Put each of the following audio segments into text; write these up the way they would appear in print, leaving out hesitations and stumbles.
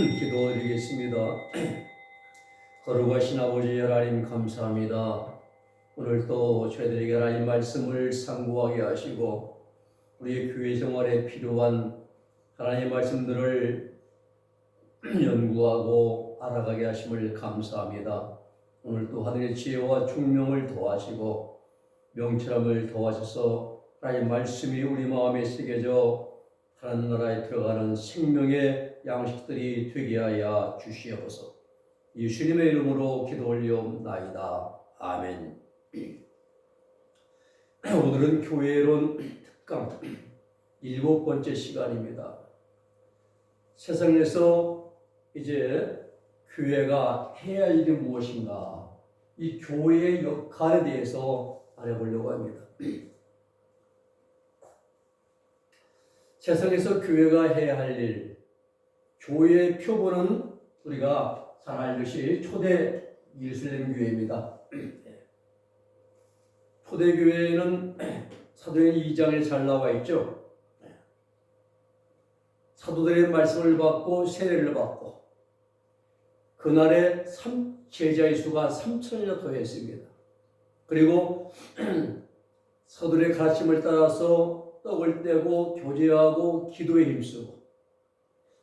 기도드리겠습니다. 거룩하신 아버지 하나님 감사합니다. 오늘도 저희들에게 하나님 말씀을 상고하게 하시고 우리의 교회 생활에 필요한 하나님 말씀들을 연구하고 알아가게 하심을 감사합니다. 오늘도 하늘의 지혜와 총명을 더하시고 명철함을 더하셔서 하나님 말씀이 우리 마음에 새겨져 하나님 나라에 들어가는 생명의 양식들이 되게 하여 주시옵소서. 예수님의 이름으로 기도 올리옵나이다. 아멘. 오늘은 교회론 특강 7번째 시간입니다. 세상에서 이제 교회가 해야 할 일이 무엇인가, 이 교회의 역할에 대해서 알아보려고 합니다. 세상에서 교회가 해야 할 일, 교회의 표본은 우리가 잘 알듯이 초대 예루살렘 교회입니다. 초대 교회는 사도행 2장에 잘 나와 있죠. 사도들의 말씀을 받고 세례를 받고 그날에 제자의 수가 3,000여 더했습니다. 그리고 사도들의 가르침을 따라서 떡을 떼고 교제하고 기도에 힘쓰고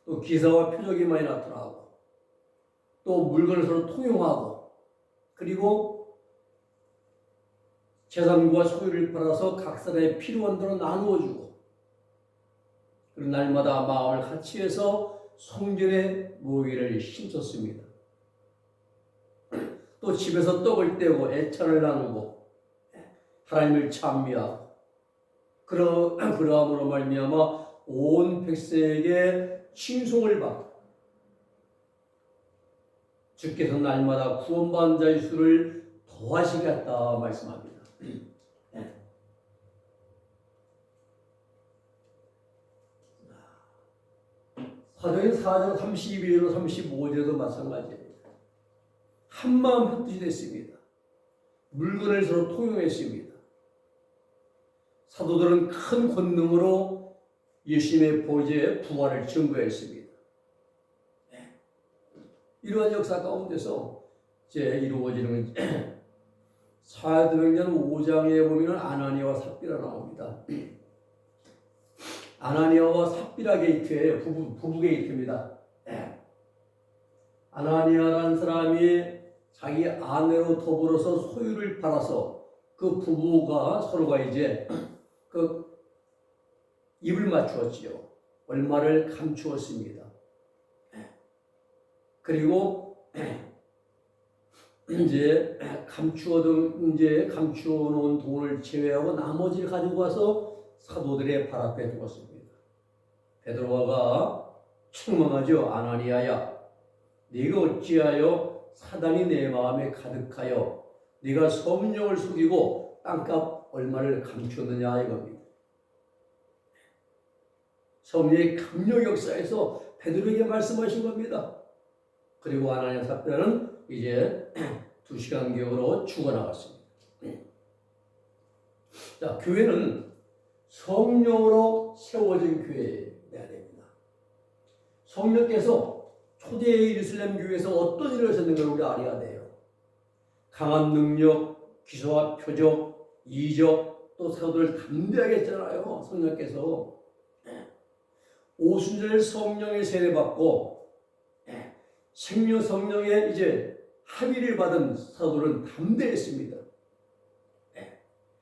또 기사와 표적이 많이 나타나고 또 물건을 서로 통용하고 그리고 재산과 소유를 팔아서 각 사람의 필요한 대로 나누어주고 그런 날마다 마음을 같이 해서 성전에 모이기를 힘썼습니다. 또 집에서 떡을 떼고 애찬을 나누고 하나님을 찬미하고 그러함으로 말미암아 온 백성에게 칭송을 받고 주께서 날마다 구원받은 자의 수를 더하시겠다 말씀합니다. 사도행 4장 32절로 35절도 마찬가지입니다. 한마음 한뜻이 됐습니다. 물건을 서로 통용했습니다. 사도들은 큰 권능으로 예수님의 보좌의 부활을 증거했습니다. 이러한 역사 가운데서 이루어지는 사도행전 5장에 보면 아나니아와 삽비라 나옵니다. 아나니아와 삽비라 게이트의 부부 게이트입니다. 아나니아라는 사람이 자기 아내로 더불어서 소유를 팔아서 그 부부가 서로가 이제 입을 맞추었지요. 얼마를 감추었습니다. 그리고 이제 감추어 놓은 돈을 제외하고 나머지를 가지고 와서 사도들의 발 앞에 두었습니다. 베드로가 책망하죠. 아나니아야, 네가 어찌하여 사단이 내 마음에 가득하여 네가 성령을 속이고 땅값 얼마를 감추었느냐 이겁니다. 성령의 강력 역사에서 베드로에게 말씀하신 겁니다. 그리고 아나니아 삽비라는 이제 2시간경으로 죽어나갔습니다. 자, 교회는 성령으로 세워진 교회여야 됩니다. 성령께서 초대 예루살렘 교회에서 어떤 일을 하셨는가를 우리가 알아야 돼요. 강한 능력, 기사와 표적, 이적, 또 사도들을 담대하게 했잖아요. 성령께서 오순절 성령의 세례받고 생명 성령의 이제 합의를 받은 사도들은 담대했습니다.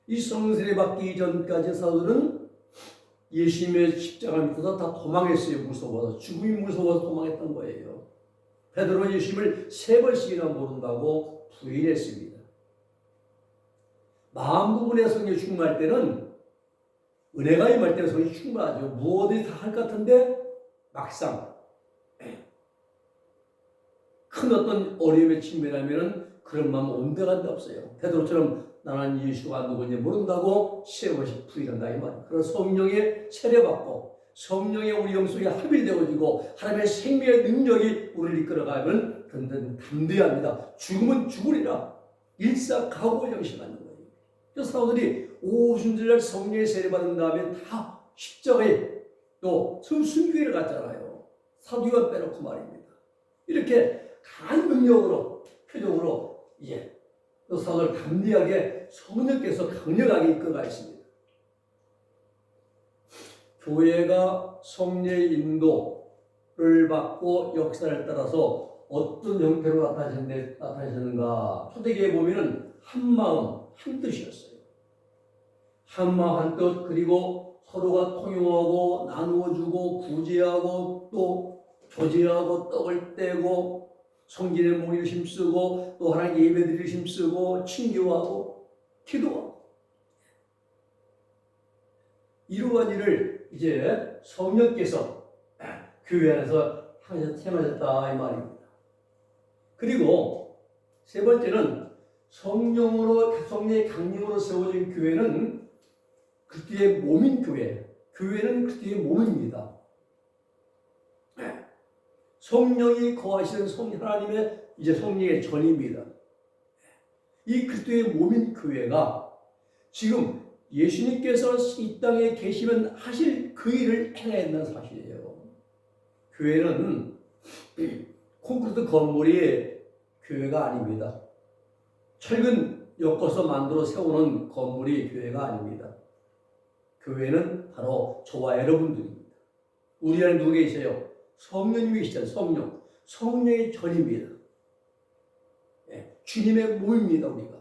이 성세례 받기 이전까지 사도들은 예수님의 십자가 밑에서 다 도망했어요. 무서워서. 죽음이 무서워서 도망했던 거예요. 베드로는 예수님을 3번씩이나 모른다고 부인했습니다. 마음 부분에 성령이 충만할 때는 은혜가 임할 때는 성령이 충만하죠. 무엇이 다 할 것 같은데 막상 큰 어떤 어려움에 직면하면 그런 마음 온데간데 없어요. 베드로처럼 나는 예수가 누구인지 모른다고 3번씩 부인한다 이 말이에요. 그래서 성령의 세례받고 성령의 우리 영속에 합일되어지고 하나님의 생명의 능력이 우리를 이끌어가면 그런 담대합니다. 죽으면 죽으리라. 일사각오를 정신하는 거예요. 그래서 사도들이 오순절날 성령의 세례받은 다음에 다 십자가에 또 순교회를 갔잖아요. 사도 요한 빼놓고 말입니다. 이렇게 강한 능력으로 표적으로 이제 또 사도를 담대하게 성령께서 강력하게 이끌어가 있습니다. 교회가 성령의 인도를 받고 역사를 따라서 어떤 형태로 나타나셨는가? 초대교회 보면은 한 마음 한 뜻이었어요. 한 마음 한 뜻, 그리고 서로가 통용하고 나누어주고 구제하고 또 교제하고 떡을 떼고 성전에 모이를 힘쓰고 또 하나님 예배드리를 힘쓰고 친교하고 기도하고 이러한 일을 이제 성령께서 교회 안에서 행하셨다 이 말입니다. 그리고 세 번째는 성령의 강림으로 세워진 교회는 그리스도의 몸인 교회. 교회는 그리스도의 몸입니다. 성령이 거하시는 하나님의 이제 성령의 전입니다. 이 그리스도의 몸인 교회가 지금 예수님께서 이 땅에 계시면 하실 그 일을 행해야 한다는 사실이에요. 교회는 콘크리트 건물이 교회가 아닙니다. 철근 엮어서 만들어 세우는 건물이 교회가 아닙니다. 교회는 바로 저와 여러분들입니다. 우리 안에 누구 계세요? 성령님이 계시잖아요. 성령. 성령의 전입니다. 주님의 몸입니다. 우리가.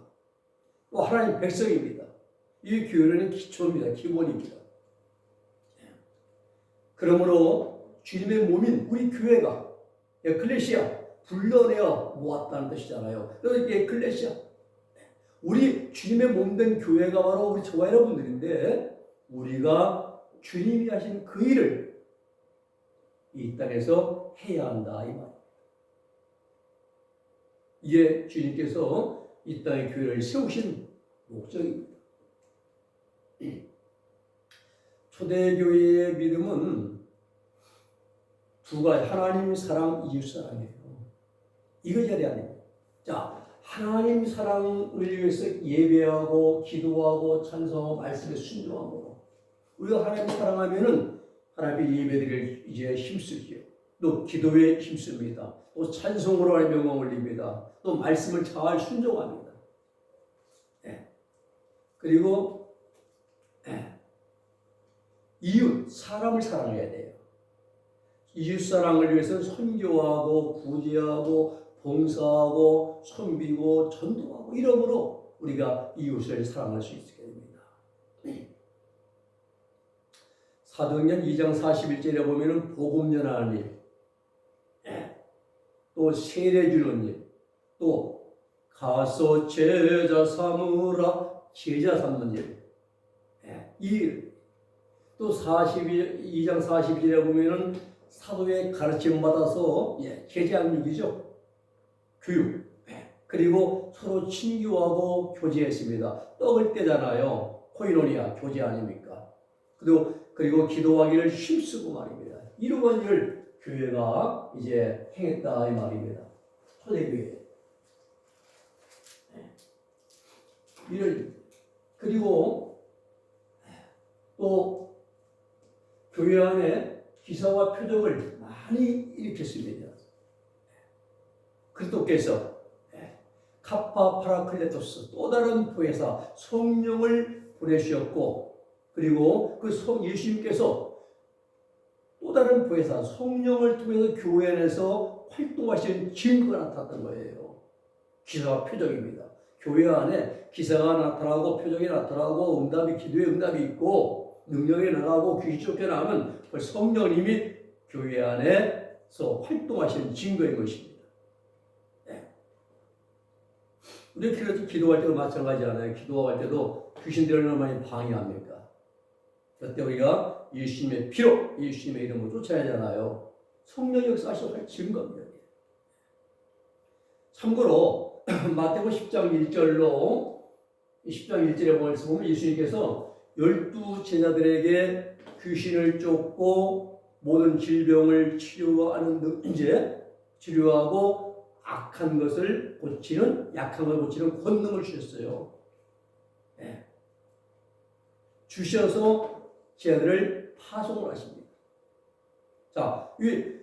또 하나님 백성입니다. 이 교회는 기초입니다. 기본입니다. 그러므로 주님의 몸인 우리 교회가 에클레시아 불러내어 모았다는 뜻이잖아요. 그래서 에클레시아 우리 주님의 몸된 교회가 바로 우리 저와 여러분들인데 우리가 주님이 하신 그 일을 이 땅에서 해야 한다 이 말. 이게 주님께서 이 땅의 교회를 세우신 목적입니다. 초대교회의 믿음은 두 가지, 하나님 사랑, 이웃 사랑이에요. 이것이 아닙니다. 자, 하나님 사랑을 위해서 예배하고 기도하고 찬송하고 말씀에 순종하고 우리가 하나님 사랑하면은 하나님의 예배드릴 이제 힘쓰지요. 또 기도에 힘씁니다. 또 찬송으로 하나님 영광 올립니다. 또 말씀을 잘 순종합니다. 그리고 이웃, 사람을 사랑해야 돼요. 이웃 사랑을 위해서는 선교하고 구제하고 봉사하고 섬기고 전도하고 이러므로 우리가 이웃을 사랑할 수 있게 됩니다. 사도행전 2장 41절에 보면은 복음 전하는 일, 또 세례 주는 일, 또 가서 제자 삼으라 제자 삼는 일, 이 일, 또 2장 42절에 보면은 사도의 가르침 받아서 제자양육이죠. 교육. 그리고 서로 친교하고 교제했습니다. 떡을 떼잖아요. 코이노니아 교제 아닙니까? 그리고 기도하기를 힘쓰고 말입니다. 이러한 일을 교회가 이제 행했다 이 말입니다. 초대교회. 그리고 또 교회 안에 기사와 표적을 많이 일으켰습니다. 그리스도께서 카파 파라클레토스 또 다른 보혜사 성령을 보내주셨고 그리고 그 예수님께서 또 다른 보혜사 성령을 통해서 교회 안에서 활동하시는 증거가 나타났던 거예요. 기사와 표적입니다. 교회 안에 기사가 나타나고 표적이 나타나고 기도의 응답이 있고 능력이 나가고 귀신 쫓겨나면 그 성령님이 교회 안에서 활동하시는 증거인 것입니다. 우리 기도할 때도 마찬가지잖아요. 기도할 때도 귀신들을 얼마나 많이 방해합니까? 그때 우리가 예수님의 피로, 예수님의 이름으로 쫓아야 하잖아요. 성령 역사하시고 할 증거입니다. 참고로 마태복음 10장 1절로 10장 1절에 보면 예수님께서 12 제자들에게 귀신을 쫓고 모든 질병을 치료하고 악한 것을 고치는, 약한 것을 고치는 권능을 주셨어요. 주셔서 제자들을 파송을 하십니다. 자,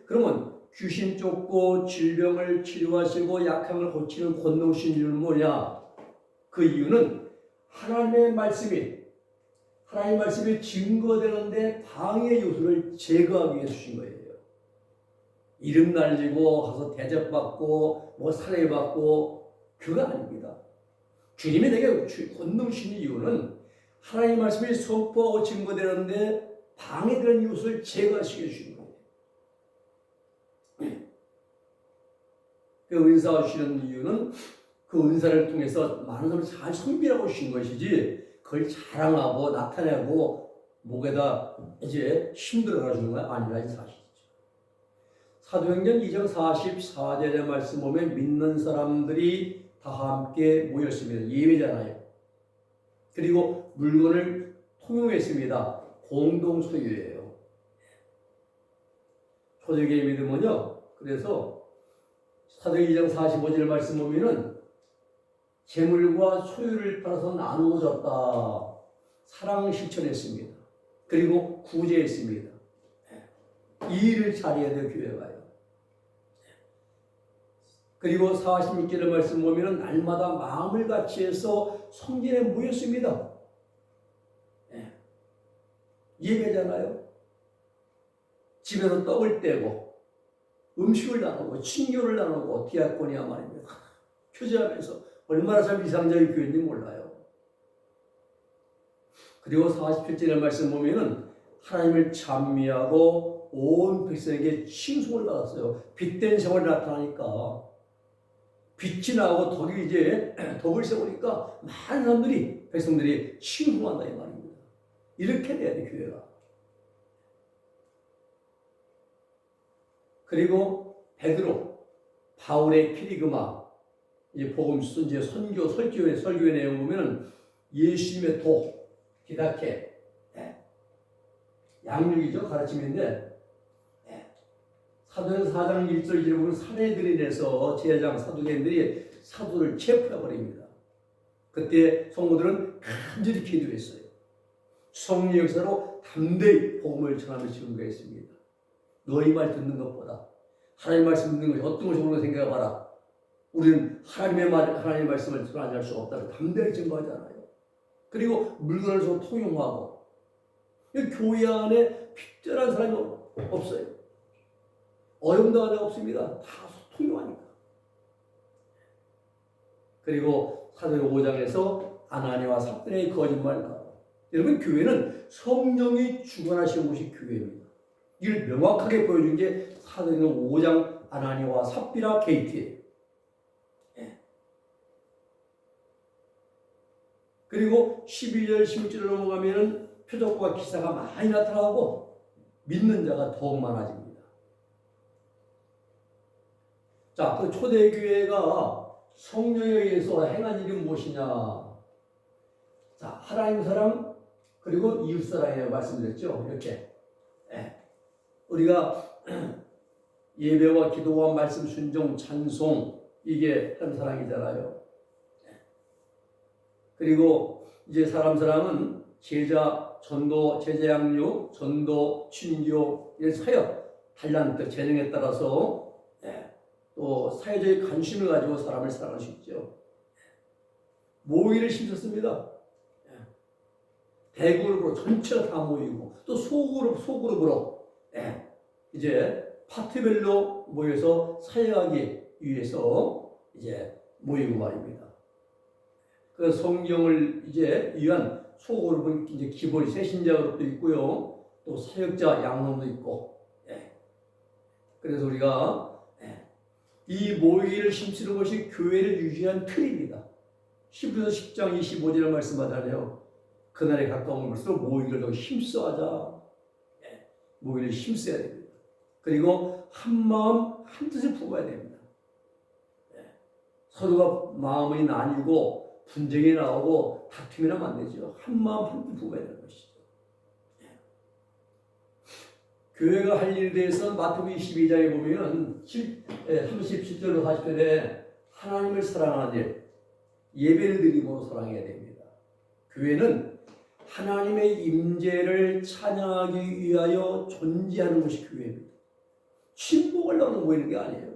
그러면 귀신 쫓고 질병을 치료하시고 약함을 고치는 권능신 이유는 뭐냐? 그 이유는 하나님의 말씀이 증거되는데 방해 요소를 제거하기 위해 주신 거예요. 이름 날리고 가서 대접받고 뭐 살해받고 그거 아닙니다. 주님이 내게 권능 주신 이유는 하나님의 말씀이 선포하고 증거되는데 방해되는 요소를 제거하시게 해주신 거예요. 그 은사 주시는 이유는 그 은사를 통해서 많은 사람을 잘 섬기라고 주신 것이지 그걸 자랑하고 나타내고 목에다 이제 힘들어가 주는 건 아니라는 사실이죠. 사도행전 2장 44절의 말씀 보면 믿는 사람들이 다 함께 모였습니다. 예배잖아요. 그리고 물건을 통용했습니다. 공동 소유예요. 초대교회 믿음은요. 그래서 사도행전 2장 45절 말씀 보면은 재물과 소유를 팔아서 나누어 줬다. 사랑을 실천했습니다. 그리고 구제했습니다. 이 일을 잘해야 돼요, 교회가요. 그리고 46절의 말씀 보면은 날마다 마음을 같이 해서 성전에 모였습니다. 예배잖아요. 집에서 떡을 떼고 음식을 나누고 친교를 나누고 디아코니아 말입니다. 교제하면서 얼마나 참 이상적인 교회인지 몰라요. 그리고 47절의 말씀 보면은 하나님을 찬미하고 온 백성에게 칭송을 받았어요. 빛된 세월이 나타나니까 빛이 나고 덕이 이제 덕을 세우니까 많은 사람들이 백성들이 칭송한다 이 말입니다. 이렇게 돼야 돼 교회가. 그리고 베드로, 바울의 피리그마 이제 복음 이제 설교의 내용 보면은 예수님의 도, 디다케, 양육이죠 가르침인데 사도행 4장 1절 2절 보면 사내들이 인해서 제사장 사두개인들이 사도를 체포해 버립니다. 그때 성도들은 간절히 기도했어요. 성령 역사로 담대히 복음을 전하며 증거했습니다. 너희 말 듣는 것보다 하나님 말씀 듣는 것이 어떤 것이 옳은 생각해봐라. 우리는 하나님의 말씀을 전하지 할 수 없다고 담대히 증거하잖아요. 그리고 물건을 서로 통용하고 교회 안에 핍절한 사람이 없어요. 어려움도 하나 없습니다. 다 통용하니까. 그리고 사도행 5장에서 아나니와 삽비라의 거짓말과 여러분 교회는 성령이 주관하시는 곳이 교회입니다. 이걸 명확하게 보여준 게 사도행 5장 아나니와 삽비라 게이트예요. 그리고 12절 16절로 넘어가면은 표적과 기사가 많이 나타나고 믿는 자가 더욱 많아집니다. 자, 그 초대교회가 성령에 의해서 행한 일이 무엇이냐? 자, 하나님 사랑 그리고 이웃 사랑이라고 말씀드렸죠. 이렇게 우리가 예배와 기도와 말씀 순종 찬송 이게 하나님 사랑이잖아요. 그리고 이제 사랑은 제자 전도, 제자 양육, 전도, 친교 이런 사역 달란트 재능에 따라서 또 사회적인 관심을 가지고 사람을 사랑할 수 있죠. 모이를 심었습니다. 대그룹으로 전체가 다 모이고 또 소그룹으로 이제 파트별로 모여서 사역하기 위해서 이제 모이고 말입니다. 그 성경을 이제 위한 소그룹은 이제 기본이 새신자 그룹도 있고요, 또 사역자 양론도 있고, 그래서 우리가 이 모이를 심쓰는 것이 교회를 유지한 틀입니다. 히브리서 10장 25절의 말씀하잖아요. 그날에 가까운 것으로 모이를 더 힘써하자. 모이를 힘써야 됩니다. 그리고 한 마음 한 뜻을 품어야 됩니다. 서로가 마음이 나뉘고 분쟁이 나오고 다툼이 나면 안 되죠. 한 마음 한 뜻 품어야 되는 것이죠. 교회가 할 일에 대해서 마태복음 22장에 보면 37절로 40절에 하나님을 사랑하는 일, 예배를 드림으로 사랑해야 됩니다. 교회는 하나님의 임재를 찬양하기 위하여 존재하는 것이 교회입니다. 침묵 술 먹으려고 모이는 게 아니에요.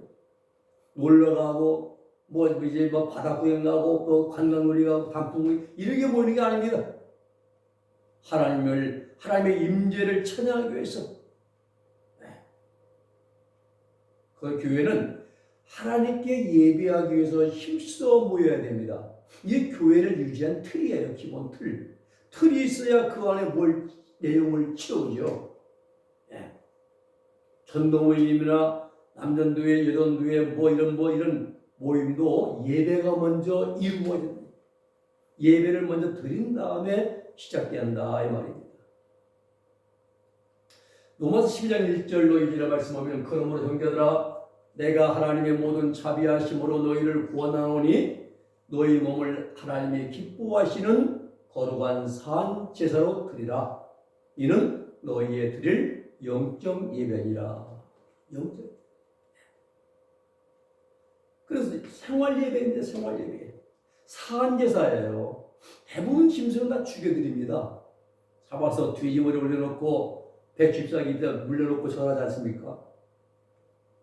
놀러 가고 뭐 이제 뭐 바다 구경 가고 또 관광놀이 가고 단풍 이렇게 모이는 게 아닙니다. 하나님의 임재를 찬양하기 위해서. 그 교회는 하나님께 예배하기 위해서 힘써 모여야 됩니다. 이게 교회를 유지한 틀이에요. 기본 틀. 틀이 있어야 그 안에 내용을 채우죠. 전도모임이나 남전도회, 여전도회 이런 모임도 예배가 먼저 이루어져야 됩니다. 예배를 먼저 드린 다음에 시작돼야 한다 이 말입니다. 로마서 12장 1절로 2절에 말씀하면 그러므로 형제들아 내가 하나님의 모든 자비하심으로 너희를 구원하노니 너희 몸을 하나님이 기뻐하시는 거룩한 산 제사로 드리라. 이는 너희의 드릴 영적 예배니라. 영적. 그래서 생활 예배인데 생활 예배. 산 제사예요. 대부분 짐승은 다 죽여드립니다. 잡아서 뒤집어져 올려놓고 백집사기에다 물려놓고 절하지 않습니까?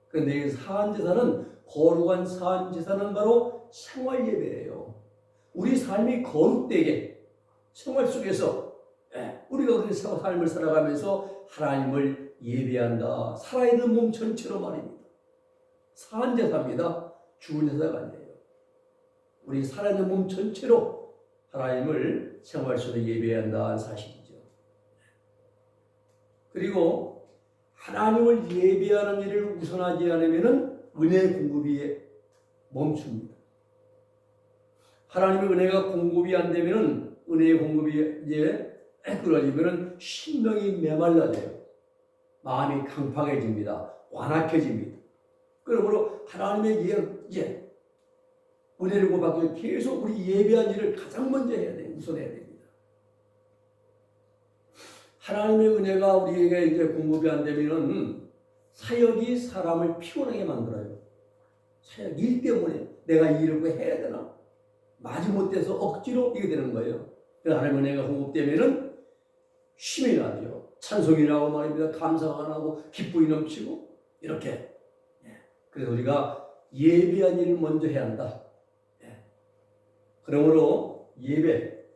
그런데 산 제사는 거룩한 산 제사는 바로 생활 예배예요. 우리 삶이 거룩되게 생활 속에서 우리가 그렇게 삶을 살아가면서 하나님을 예배한다. 살아있는 몸 전체로 말입니다. 산 제사입니다. 죽은 제사가 아니에요. 우리 살아있는 몸 전체로 하나님을 생활 속에 예배해야 한다는 사실이죠. 그리고 하나님을 예배하는 일을 우선하지 않으면 은혜 공급이 멈춥니다. 하나님의 은혜가 공급이 안 되면 은혜의 공급이 이제 끊어지면 심령이 메말라져요. 마음이 강팍해집니다. 완악해집니다. 그러므로 하나님의 이제 은혜를 받기 위해 계속 우리 예배한 일을 가장 먼저 해야 돼요. 우선해야 됩니다. 하나님의 은혜가 우리에게 이제 공급이 안 되면은 사역이 사람을 피곤하게 만들어요. 사역 일 때문에 내가 이 일을 왜 해야 되나? 마지못해서 억지로 이게 되는 거예요. 그래서 하나님의 은혜가 공급되면은 힘이 나죠. 찬송이 나고 말입니다. 감사가 나고 기쁨이 넘치고 이렇게. 그래서 우리가 예배한 일을 먼저 해야 한다. 그러므로 예배를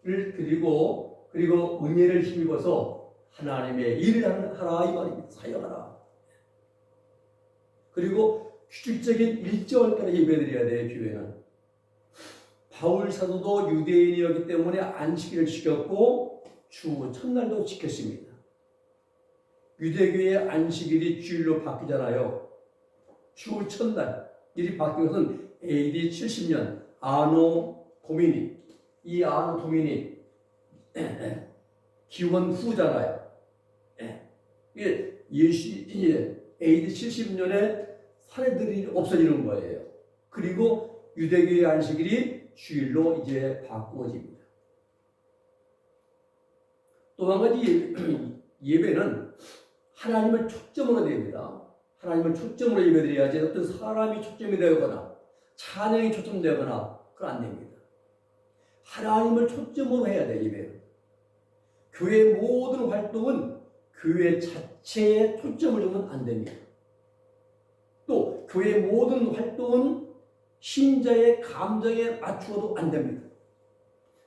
드리고 그리고 은혜를 힘입어서 하나님의 일을 하라 이 말입니다. 사역하라. 그리고 규칙적인 일정을 따라 예배드려야 돼요. 교회는. 바울 사도도 유대인이었기 때문에 안식일을 지켰고 주 첫날도 지켰습니다. 유대교의 안식일이 주일로 바뀌잖아요. 주 첫날 일이 바뀐 것은 AD 70년 아노 도미니, 이 아노 도미니 기원 후잖아요. 이게 AD 70년에 사례들이 없어지는 거예요. 그리고 유대교의 안식일이 주일로 이제 바꾸어집니다. 또 한 가지 예배는 하나님을 초점으로 됩니다. 하나님을 초점으로 예배드려야지 어떤 사람이 초점이 되거나 찬양이 초점되거나 그건 안 됩니다. 하나님을 초점으로 해야 돼요. 예배는. 교회의 모든 활동은 교회 자체에 초점을 두면 안 됩니다. 또 교회의 모든 활동은 신자의 감정에 맞추어도 안 됩니다.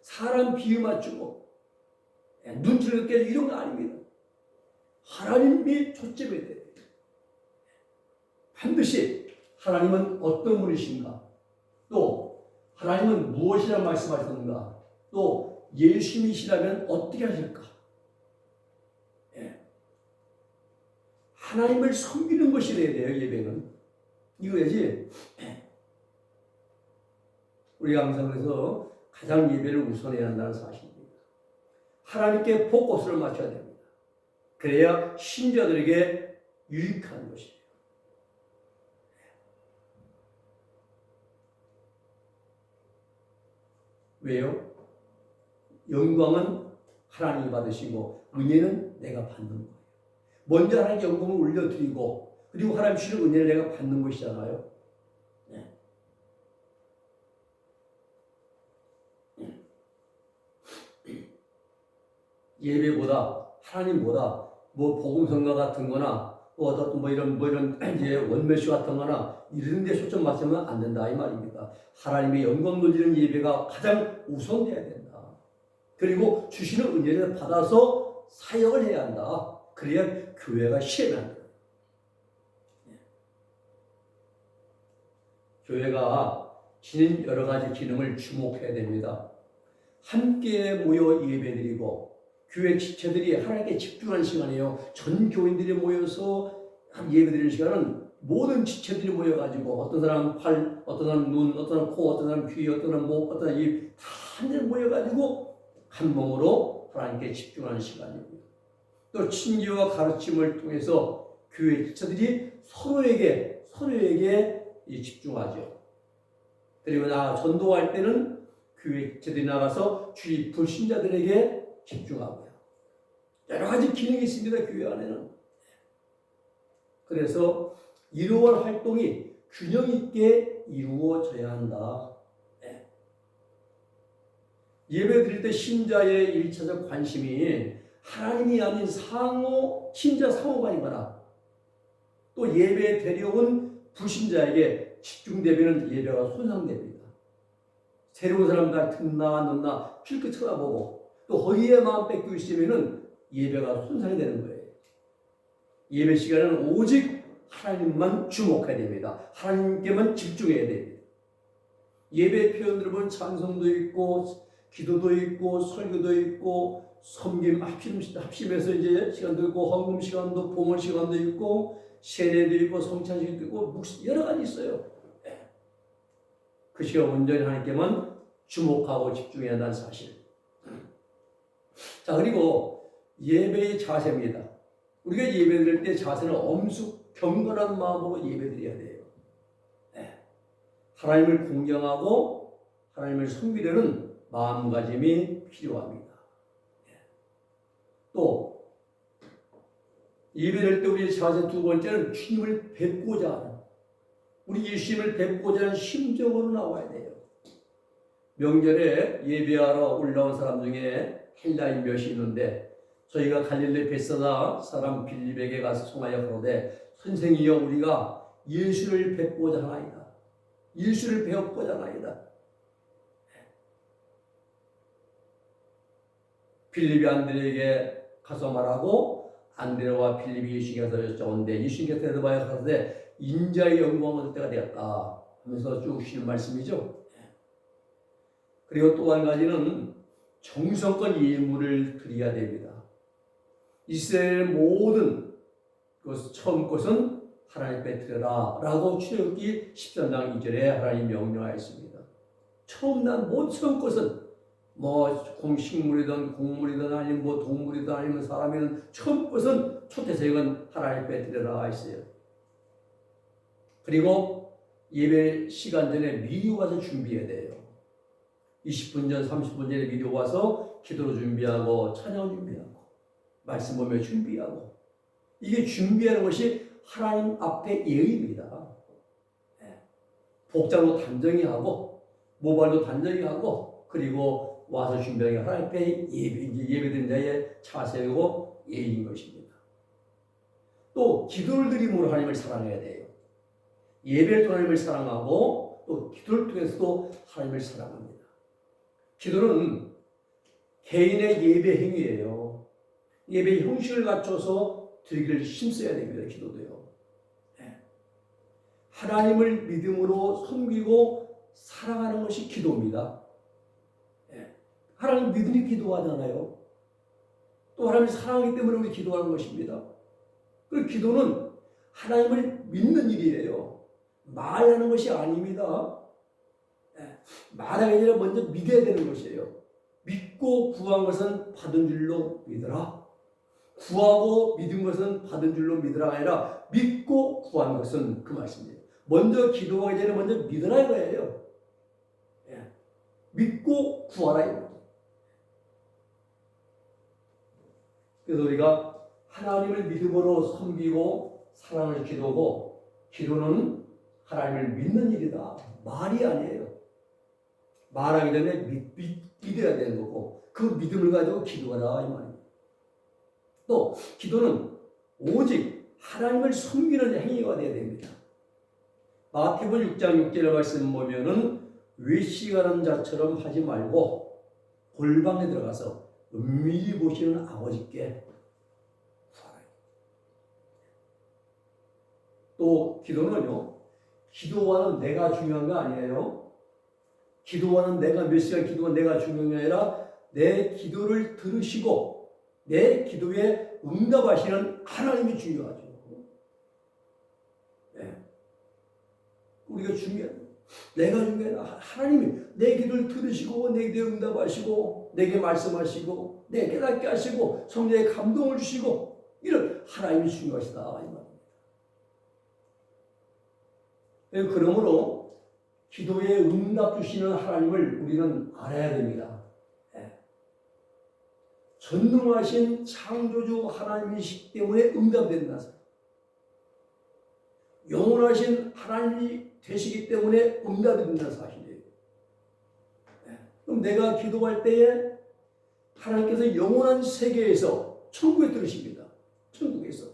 사람 비유 맞추고 눈치를 깨고 이런 거 아닙니다. 하나님이 초점이 돼요. 반드시 하나님은 어떤 분이신가? 또 하나님은 무엇이라 말씀하셨는가? 또 예수님이시라면 어떻게 하실까? 하나님을 섬기는 것이 돼야 돼요. 예배는 이거야지. 우리가 항상 그래서 가장 예배를 우선해야 한다는 사실입니다. 하나님께 포커스를 맞춰야 됩니다. 그래야 신자들에게 유익한 것이에요. 왜요? 영광은 하나님이 받으시고 은혜는 내가 받는 거예요. 먼저 하나님께 영광을 올려드리고 그리고 하나님 주시는 은혜를 내가 받는 것이잖아요. 예배보다 하나님보다 뭐 복음성가 같은 거나 또 어떤 뭐 이런 이제 원매쇼 같은 거나 이런 데 초점 맞추면 안 된다 이 말입니다. 하나님의 영광 돌리는 예배가 가장 우선돼야 된다. 그리고 주시는 은혜를 받아서 사역을 해야 한다. 그래야 교회가 시행한다. 교회가 지닌 여러 가지 기능을 주목해야 됩니다. 함께 모여 예배드리고 교회 지체들이 하나님께 집중하는 시간이에요. 전 교인들이 모여서 예배드리는 시간은 모든 지체들이 모여가지고 어떤 사람 팔, 어떤 사람 눈, 어떤 사람 코, 어떤 사람 귀, 어떤 사람 목, 어떤 사람 입 다 한데 모여가지고 한 몸으로 하나님께 집중하는 시간입니다. 또 친교와 가르침을 통해서 교회 지체들이 서로에게 집중하죠. 그리고 전도할 때는 교회 지체들이 나가서 주위 불신자들에게 집중하고요. 여러 가지 기능이 있습니다. 교회 안에는. 그래서 이러한 활동이 균형 있게 이루어져야 한다. 예배 드릴 때 신자의 1차적 관심이 하나님이 아닌 신자 상호간이거나 또 예배 데려온 불신자에게 집중되면 예배가 손상됩니다. 새로운 사람들 듣나 듣나 필크 쳐다보고 또 허위에 마음 뺏기고 있으면 예배가 손상이 되는 거예요. 예배 시간은 오직 하나님만 주목해야 됩니다. 하나님께만 집중해야 됩니다. 예배 표현들을 보면 찬송도 있고 기도도 있고 설교도 있고 섬김 합심해서 이제 시간도 있고 헌금 시간도 봉헌 시간도 있고 세례도 있고 성찬식도 있고 여러 가지 있어요. 그 시간 온전히 하나님께만 주목하고 집중해야 한다는 사실. 자, 그리고 예배의 자세입니다. 우리가 예배드릴 때 자세는 엄숙 경건한 마음으로 예배드려야 돼요. 하나님을 공경하고 하나님을 섬기려는 마음가짐이 필요합니다. 또 예배드릴 때 우리의 자세 두 번째는 주님을 뵙고자 하는, 우리 예수님을 뵙고자 하는 심정으로 나와야 돼요. 명절에 예배하러 올라온 사람 중에 헬라인 몇이 있는데 저희가 갈릴리 벳사다 사람 빌립에게 가서 송하여 그러되 선생이여 우리가 예수를 뵙고자 하나이다. 예수를 배웠고자 하나이다. 빌립이 안드레에게 가서 말하고 안드레와 빌립이 예수님께서 여쭤온데 예수님께서 대답하여 가라사대 인자의 영광을 얻을 때가 되었다 하면서 쭉 쉬는 말씀이죠. 그리고 또 한 가지는 정성껏 예물을 드려야 됩니다. 이스라엘 모든 처음 것은 하나님께 드려라 라고 출애굽기 13장 2절에 하나님 명령하였습니다. 처음 난 모든 처음 것은 식물이든 곡물이든 아니면 동물이든 아니면 사람이든 처음 것은 초태생은 하나님께 드려라 했어요. 그리고 예배 시간 전에 미리 와서 준비해야 돼요. 20분 전, 30분 전에 미리 와서 기도로 준비하고 찬양 준비하고 말씀 보며 준비하고, 이게 준비하는 것이 하나님 앞에 예의입니다. 복장도 단정히 하고 모발도 단정히 하고 그리고 와서 준비하는 게 하나님 앞에 예배드린 자의 자세고 예의인 것입니다. 또 기도를 드림으로 하나님을 사랑해야 돼요. 예배를 통해 하나님을 사랑하고 또 기도를 통해서도 하나님을 사랑합니다. 기도는 개인의 예배 행위예요. 예배 형식을 갖춰서 드리기를 힘써야 됩니다. 기도도요. 하나님을 믿음으로 섬기고 사랑하는 것이 기도입니다. 하나님 믿으니 기도하잖아요. 또 하나님을 사랑하기 때문에 우리 기도하는 것입니다. 그 기도는 하나님을 믿는 일이에요. 말하는 것이 아닙니다. 말하기 전에 먼저 믿어야 되는 것이에요. 믿고 구한 것은 받은 줄로 믿어라. 구하고 믿은 것은 받은 줄로 믿으라 아니라 믿고 구한 것은 그 말씀이에요. 먼저 기도하기 전에 먼저 믿으라 이거예요. 믿고 구하라 이거예요. 그래서 우리가 하나님을 믿음으로 섬기고 사랑을 기도고, 기도는 하나님을 믿는 일이다. 말이 아니에요. 말하기 전에 믿어야 되는 거고 그 믿음을 가지고 기도하라 이 말입니다. 또 기도는 오직 하나님을 섬기는 행위가 되어야 됩니다. 마태복음 6장 6절의 말씀 보면은 외식하는 자처럼 하지 말고 골방에 들어가서 은밀히 보시는 아버지께 구하라. 또 기도는요, 기도하는 내가 중요한 거 아니에요. 기도하는 내가 몇 시간 기도하는 내가 중요한 게 아니라 내 기도를 들으시고 내 기도에 응답하시는 하나님이 중요하죠. 네. 우리가 중요해요. 내가 중요해요. 하나님이 내 기도를 들으시고 내 기도에 응답하시고 내게 말씀하시고 내 깨닫게 하시고 성령의 감동을 주시고 이런 하나님이 중요하시다 이 말입니다. 그러므로 기도에 응답 주시는 하나님을 우리는 알아야 됩니다. 네. 전능하신 창조주 하나님이시기 때문에 응답된다. 영원하신 하나님이 되시기 때문에 응답이 된다는 사실이에요. 네. 그럼 내가 기도할 때에 하나님께서 영원한 세계에서 천국에 들으십니다. 천국에서.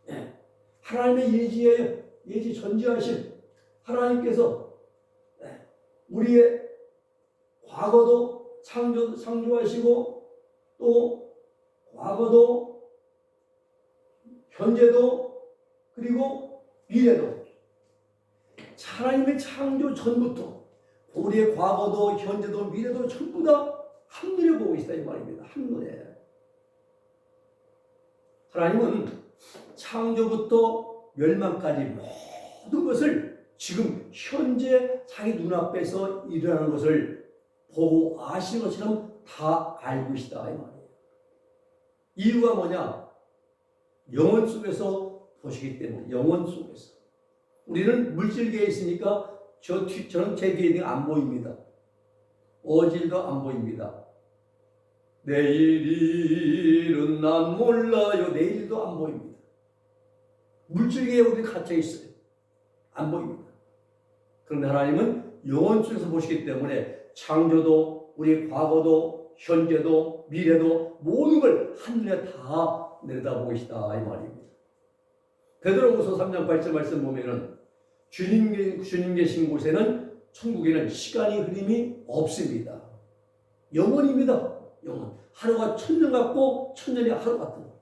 네. 하나님의 예지 전지하신 하나님께서 네. 우리의 과거도 창조하시고 또 과거도 현재도 그리고 미래도 하나님의 창조 전부터 우리의 과거도 현재도 미래도 전부 다 한눈에 보고 있다 이 말입니다. 한눈에. 하나님은 창조부터 멸망까지 모든 것을 지금 현재 자기 눈앞에서 일어나는 것을 보고 아시는 것처럼 다 알고 계시다 이 말이에요. 이유가 뭐냐? 영혼 속에서 보시기 때문에. 영혼 속에서. 우리는 물질계에 있으니까 저는 제 뒤에 안 보입니다. 어질도 안 보입니다. 내일은 난 몰라요. 내일도 안 보입니다. 물질계에 우리 갇혀 있어요. 안 보입니다. 그런데 하나님은 영혼 속에서 보시기 때문에 창조도 우리 과거도 현재도 미래도 모든 걸 한눈에 다 내려다보고 계시다 이 말입니다. 베드로후서 3장 8절 말씀 보면은 주님 계신 곳에는 천국에는 시간이 흐름이 없습니다. 영원입니다. 영원. 하루가 천년 같고 천년이 하루 같은 거.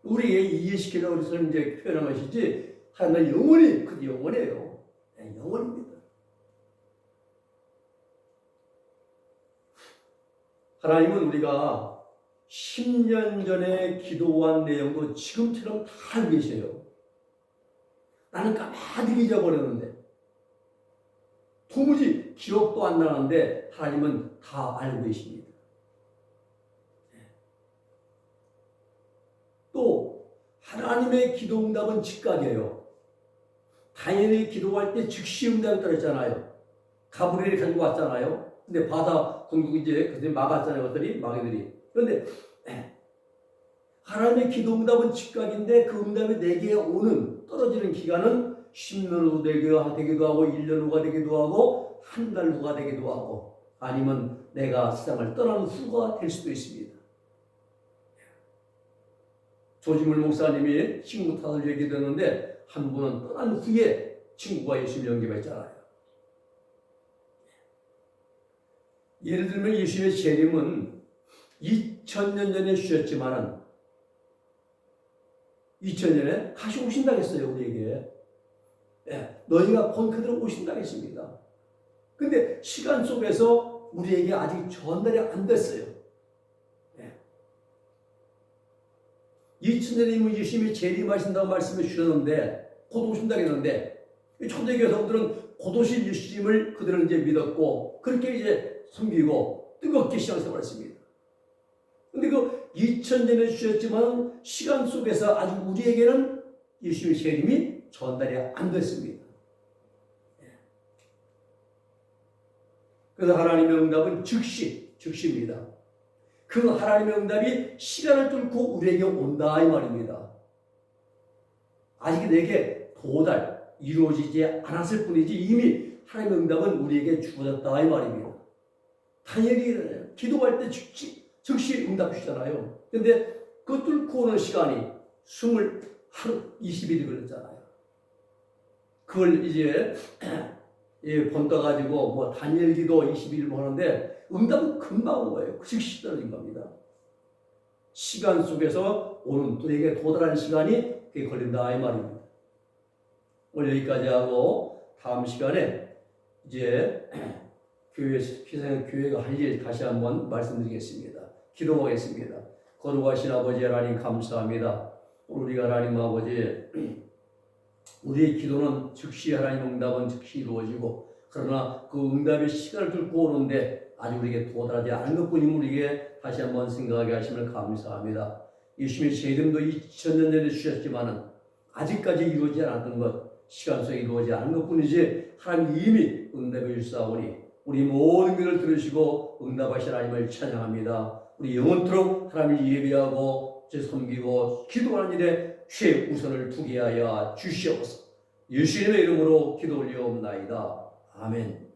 우리에게 이해시키려고 해서 이제 표현한 것이지 하나님은 영원히 그게 영원해요. 네, 영원입니다. 하나님은 우리가 10년 전에 기도한 내용도 지금처럼 다 알고 계세요. 나는 까마득히 잊어버렸는데 도무지 기억도 안 나는데 하나님은 다 알고 계십니다. 또 하나님의 기도 응답은 즉각이에요. 다니엘이 기도할 때 즉시 응답이 떨어졌잖아요. 가브리엘이 가지고 왔잖아요. 근데 바다 공격 이제 그들이 막았잖아요. 마귀들이. 그런데 하나님의 기도 응답은 즉각인데 그 응답이 내게 오는 떨어지는 기간은 10년 후 되기도 하고 1년 후가 되기도 하고 한 달 후가 되기도 하고 아니면 내가 세상을 떠난 후가 될 수도 있습니다. 조지물 목사님이 친구 탓을 얘기 듣는데 한 분은 떠난 후에 친구가 예수님 영접했잖아요. 예를 들면 예수님의 재림은 2000년 전에 주셨지만은 2000년에 다시 오신다고 했어요, 우리에게. 예, 너희가 본 그대로 오신다고 했습니다. 근데 시간 속에서 우리에게 아직 전달이 안 됐어요. 예. 2000년이면 예수님이 재림하신다고 말씀해 주셨는데 곧 오신다고 했는데 초대교회 성도들은 곧 오신 예수님을 그들은 이제 믿었고 그렇게 이제 섬기고 뜨겁게 신앙생활을 했습니다. 근데 그 2000년에 주셨지만 시간 속에서 아직 우리에게는 예수님의 재림이 전달이 안 됐습니다. 그래서 하나님의 응답은 즉시입니다. 그 하나님의 응답이 시간을 뚫고 우리에게 온다 이 말입니다. 아직 내게 도달 이루어지지 않았을 뿐이지 이미 하나님의 응답은 우리에게 주어졌다 이 말입니다. 다니엘이 기도할 때 즉시 응답 주잖아요. 근데 그 뚫고 오는 시간이 하루 20일이 걸렸잖아요. 그걸 이제 본떠 가지고 뭐 단일기도 20일 하는데 응답은 금방 온 거예요. 즉시 떨어진 겁니다. 시간 속에서 오는 또에게 도달하는 시간이 그게 걸린다 이 말입니다. 오늘 여기까지 하고 다음 시간에 이제 교회가 할 일 다시 한번 말씀드리겠습니다. 기도하겠습니다. 거룩하신 아버지 하나님 감사합니다. 우리가 하나님 아버지 우리의 기도는 즉시 하나님 응답은 즉시 이루어지고 그러나 그 응답의 시간을 뚫고 오는데 아직 우리에게 도달하지 않은 것뿐임을 우리에게 다시 한번 생각하게 하심을 감사합니다. 예수님의 제 이름도 2000년 전에 주셨지만은 아직까지 이루어지지 않았던 것 시간 속에 이루어지지 않은 것뿐이지 하나님 이미 응답해 주사오니 우리 모든 것을 들으시고 응답하신 하나님을 찬양합니다. 우리 영원토록 하나님을 예배하고 섬기고 기도하는 일에 최우선을 두게 하여 주시옵소서. 예수님의 이름으로 기도 올리옵나이다. 아멘.